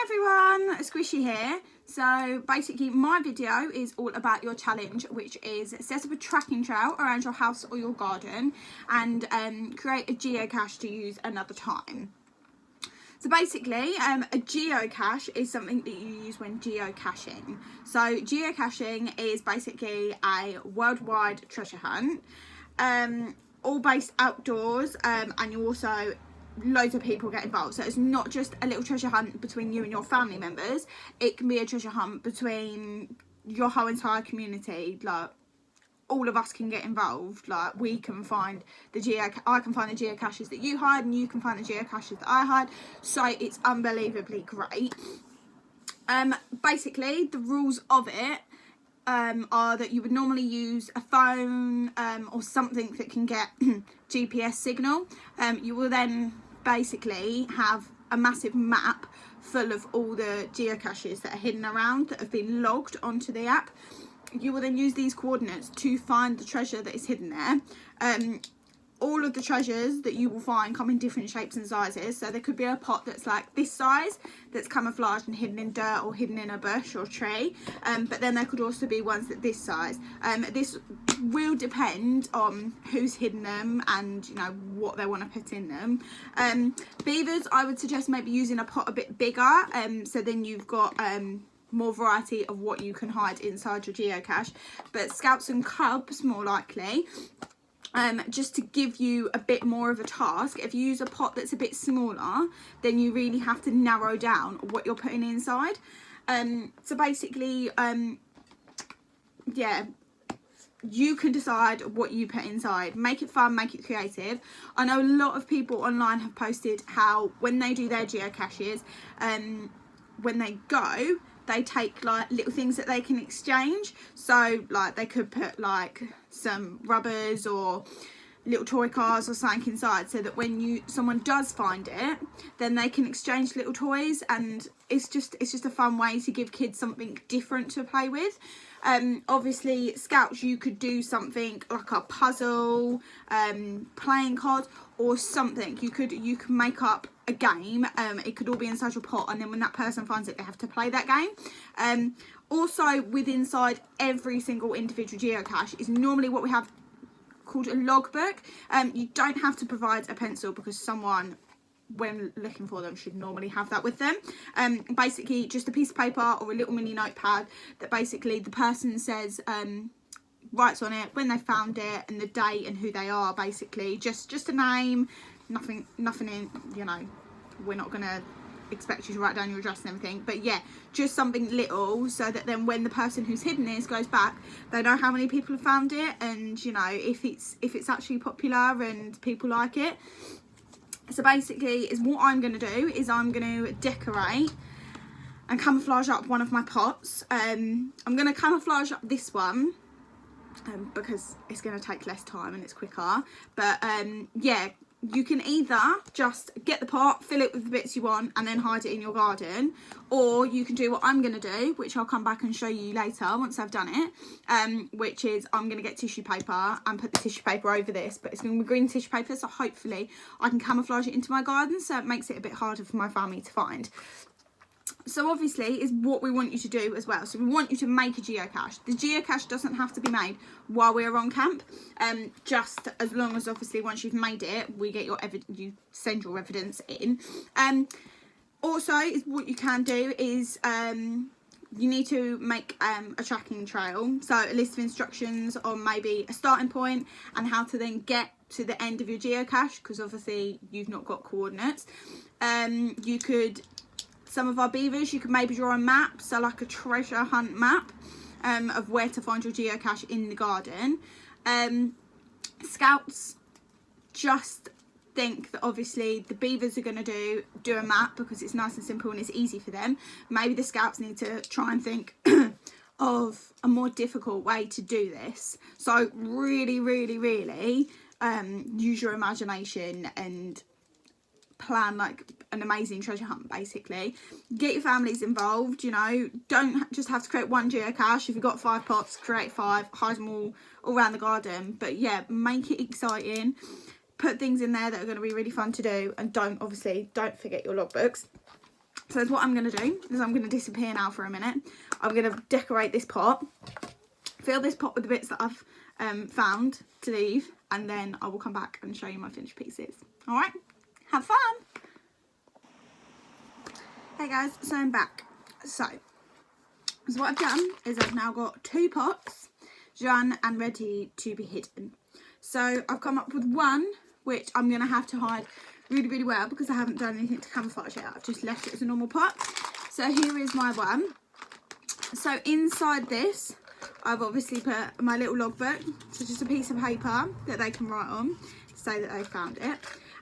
everyone, Squishy here. So basically my video is all about your challenge, which is set up a tracking trail around your house or your garden and create a geocache to use another time. So basically a geocache is something that you use when geocaching. So geocaching is basically a worldwide treasure hunt, all based outdoors, and you also loads of people get involved. So it's not just a little treasure hunt between you and your family members, it can be a treasure hunt between your whole entire community. Like, all of us can get involved. Like, we can find I can find the geocaches that you hide, and you can find the geocaches that I hide. So it's unbelievably great. Basically the rules of it are that you would normally use a phone or something that can get GPS signal. You will then basically have a massive map full of all the geocaches that are hidden around that have been logged onto the app. You will then use these coordinates to find the treasure that is hidden there. All of the treasures that you will find come in different shapes and sizes. So there could be a pot that's like this size, that's camouflaged and hidden in dirt or hidden in a bush or tree. But then there could also be ones that this size. This will depend on who's hidden them and, you know, what they want to put in them. Beavers, I would suggest maybe using a pot a bit bigger, so then you've got more variety of what you can hide inside your geocache. But Scouts and Cubs, more likely, just to give you a bit more of a task, if you use a pot that's a bit smaller, then you really have to narrow down what you're putting inside. So basically, yeah, you can decide what you put inside. Make it fun, make it creative. I know a lot of people online have posted how when they do their geocaches, when they go, they take like little things that they can exchange. So like they could put like some rubbers or little toy cars or something inside, so that when someone does find it, then they can exchange little toys. And it's just a fun way to give kids something different to play with. Obviously Scouts, you could do something like a puzzle, playing cards or something. You can make up a game. It could all be inside your pot, and then when that person finds it, they have to play that game. Also, inside every single individual geocache is normally what we have called a logbook. You don't have to provide a pencil, because someone, when looking for them, should normally have that with them. Basically just a piece of paper or a little mini notepad that basically the person says, writes on it when they found it and the date and who they are. Basically just a name, nothing in, you know, we're not gonna expect you to write down your address and everything, but yeah, just something little, so that then when the person who's hidden this goes back, they know how many people have found it, and you know, if it's actually popular and people like it. So basically is what I'm going to do is I'm going to decorate and camouflage up one of my pots. I'm going to camouflage up this one because it's going to take less time and it's quicker. But yeah, you can either just get the pot, fill it with the bits you want, and then hide it in your garden, or you can do what I'm going to do, which I'll come back and show you later once I've done it, which is I'm going to get tissue paper and put the tissue paper over this, but it's going to be green tissue paper, so hopefully I can camouflage it into my garden, so it makes it a bit harder for my family to find. So obviously is what we want you to do as well. So we want you to make a geocache. The geocache doesn't have to be made while we're on camp. Just as long as obviously once you've made it, we get you send your evidence in. Also, is what you can do is you need to make a tracking trail. So a list of instructions on maybe a starting point and how to then get to the end of your geocache, because obviously you've not got coordinates. Some of our beavers, you could maybe draw a map, so like a treasure hunt map of where to find your geocache in the garden. Scouts, just think that obviously the beavers are going to do a map because it's nice and simple and it's easy for them. Maybe the Scouts need to try and think of a more difficult way to do this. So really, really, really use your imagination and plan like an amazing treasure hunt. Basically get your families involved, you know, don't just have to create one geocache. If you've got 5 pots, create 5, hide them all around the garden, but yeah, make it exciting, put things in there that are going to be really fun to do, and don't forget your logbooks. So what I'm going to do is I'm going to disappear now for a minute. I'm going to decorate this pot, fill this pot with the bits that I've found to leave, and then I will come back and show you my finished pieces. All right, have fun. Hey guys, so I'm back. So what I've done is I've now got 2 pots done and ready to be hidden. So I've come up with one which I'm going to have to hide really, really well because I haven't done anything to camouflage it. I've just left it as a normal pot. So here is my one. So inside this, I've obviously put my little logbook, so just a piece of paper that they can write on to say that they found it.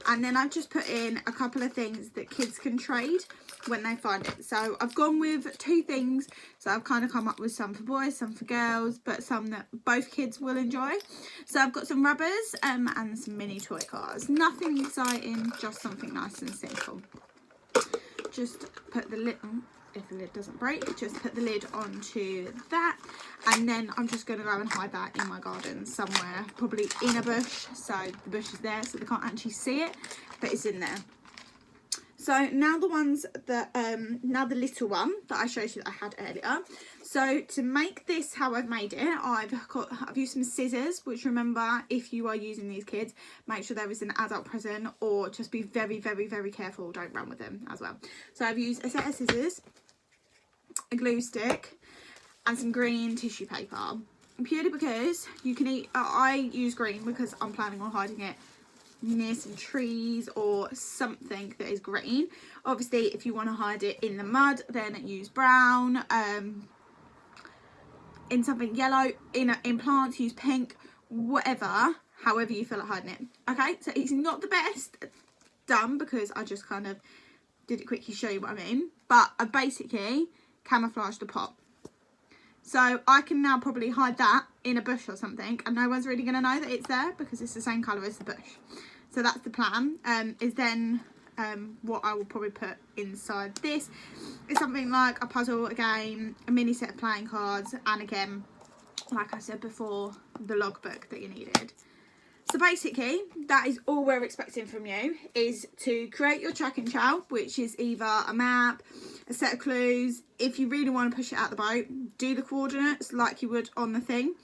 And then I've just put in a couple of things that kids can trade when they find it. So I've gone with 2 things. So I've kind of come up with some for boys, some for girls, but some that both kids will enjoy. So I've got some rubbers and some mini toy cars. Nothing exciting, just something nice and simple. Just put the lid on. If the lid doesn't break, just put the lid onto that, and then I'm just going to go and hide that in my garden somewhere, probably in a bush. So the bush is there, so they can't actually see it, but it's in there. So now the ones that now the little one that I showed you that I had earlier. So to make this how I've made it, I've used some scissors, which, remember, if you are using these kids, make sure there is an adult present, or just be very, very, very careful, don't run with them as well. So I've used a set of scissors, a glue stick, and some green tissue paper, purely because you can I use green because I'm planning on hiding it near some trees or something that is green. Obviously, if you want to hide it in the mud, then use brown. In something yellow, in plants, use pink, whatever, however you feel like hiding it. Okay, so it's not the best done because I just kind of did it quickly, show you what I mean, but I basically camouflaged the pot. So I can now probably hide that in a bush or something, and no one's really going to know that it's there because it's the same colour as the bush. So that's the plan. Is then what I will probably put inside this is something like a puzzle, a game, a mini set of playing cards, and again, like I said before, the logbook that you needed. So basically, that is all we're expecting from you, is to create your tracking trail, which is either a map, a set of clues. If you really want to push it out the boat, do the coordinates like you would on the thing.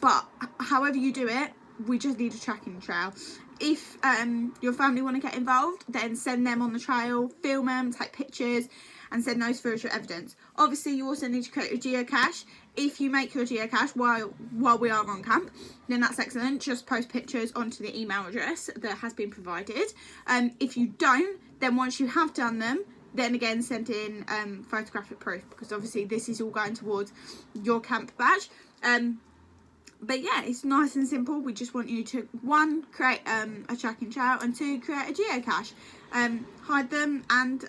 But however you do it, we just need a tracking trail. If your family want to get involved, then send them on the trail, film them, take pictures, and send those through as your evidence. Obviously, you also need to create a geocache. If you make your geocache while we are on camp, then that's excellent. Just post pictures onto the email address that has been provided. If you don't, then once you have done them, then again send in photographic proof, because obviously this is all going towards your camp badge. But yeah, it's nice and simple. We just want you to, 1, create a tracking trail, and 2, create a geocache. Hide them, and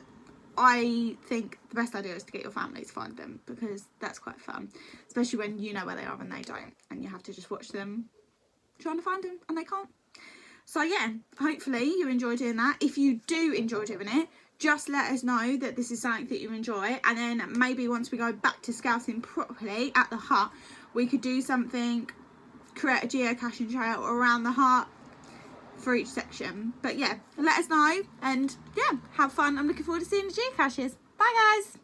I think the best idea is to get your family to find them, because that's quite fun, especially when you know where they are and they don't, and you have to just watch them trying to find them and they can't. So yeah, hopefully you enjoy doing that. If you do enjoy doing it, just let us know that this is something that you enjoy, and then maybe once we go back to scouting properly at the hut, we could do something, create a geocaching trail around the hut for each section. But yeah, let us know, and yeah, have fun. I'm looking forward to seeing the geocaches. Bye guys.